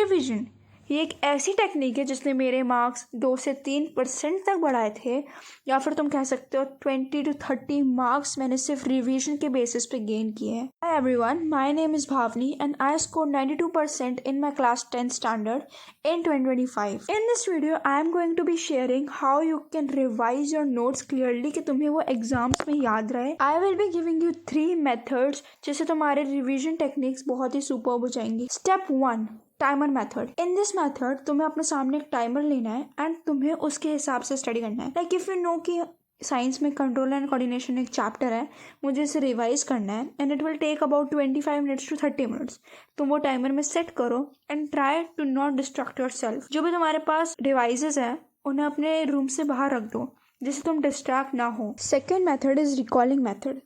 Revision ये एक ऐसी टेक्निक है जिसने मेरे मार्क्स 2 से 3% तक बढ़ाए थे, या फिर तुम कह सकते हो 20 to 30 मार्क्स मैंने सिर्फ रिवीजन के बेसिस पे गेन किए हैं। Hi everyone, my name is Bhavani and I scored 92% in my class 10 standard in 2025. In this video, I am going to be sharing how you can revise your notes clearly कि तुम्हें वो exams में याद रहे। I will be giving you 3 methods जिससे तुम्हारे revision techniques बहुत ही superb हो जाएंगी। Step 1, timer method. In this method तुम्हें अपने सामने एक टाइमर लेना है एंड तुम्हें उसके हिसाब से स्टडी करना है। लाइक इफ यू नो कि साइंस में कंट्रोल एंड कोऑर्डिनेशन एक चैप्टर है, मुझे इसे रिवाइज करना है and it will take about 25 minutes to 30 minutes. तुम वो टाइमर में सेट करो and try to not distract yourself. जो भी तुम्हारे पास डिवाइसेस हैं उन्हें अपने रूम से बाहर रख दो जिससे तुम डिस्ट्रैक्ट ना हो। Second method is recalling method.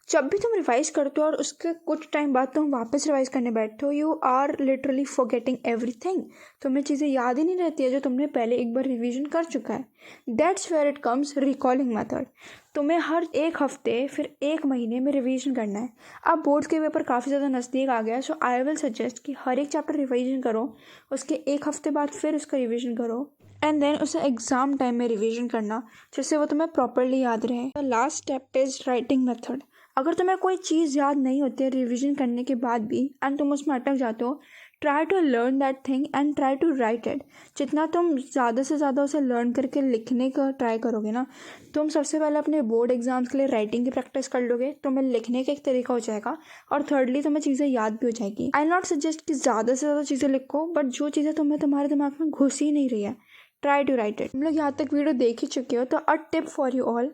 जब भी तुम रिवाइज करते हो और उसके कुछ टाइम बाद तुम वापस रिवाइज करने बैठते हो, you are literally forgetting everything. तुम्हें चीज़ें याद ही नहीं रहती है जो तुमने पहले एक बार रिवीजन कर चुका है। That's where it comes recalling method. तुम्हें हर एक हफ्ते फिर एक महीने में रिवीजन करना है। अब बोर्ड्स के पेपर काफ़ी ज़्यादा नज़दीक आ गया है, सो आई विल सजेस्ट कि हर एक चैप्टर रिवीजन करो, उसके एक हफ्ते बाद फिर उसका रिवीजन करो एंड देन उसे एग्जाम टाइम में रिवीजन करना जिससे वो तुम्हें प्रॉपरली याद रहे। The last step is writing method. अगर तुम्हें कोई चीज़ याद नहीं होती है रिवीजन करने के बाद भी एंड तुम उसमें अटक जाते हो, try to learn that thing and try to write it. जितना तुम ज़्यादा से ज़्यादा उसे लर्न करके लिखने का ट्राई करोगे ना, तुम सबसे पहले अपने बोर्ड एग्जाम्स के लिए राइटिंग की प्रैक्टिस कर लोगे, तुम्हें लिखने का एक तरीका हो जाएगा और थर्डली तुम्हें चीज़ें याद भी हो जाएगी। आई नॉट सजेस्ट कि ज़्यादा से ज़्यादा चीज़ें लिखो, बट जो चीज़ें तुम्हारे दिमाग में घुस ही नहीं रही है, ट्राई टू राइट इट। तुम लोग यहाँ तक वीडियो देख ही चुके हो, तो a tip for you all,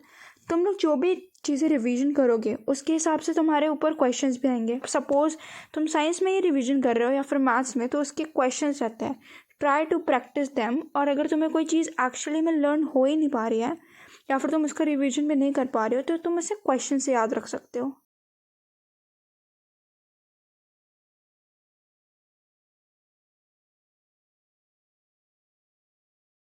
तुम लोग जो भी चीज़ें रिवीजन करोगे उसके हिसाब से तुम्हारे ऊपर क्वेश्चंस भी आएंगे। सपोज तुम साइंस में ही रिवीजन कर रहे हो या फिर मैथ्स में, तो उसके क्वेश्चंस रहते हैं, ट्राई टू प्रैक्टिस देम। और अगर तुम्हें कोई चीज़ एक्चुअली में लर्न हो ही नहीं पा रही है या फिर तुम उसका रिवीजन भी नहीं कर पा रहे हो, तो तुम उसे क्वेश्चन से याद रख सकते हो।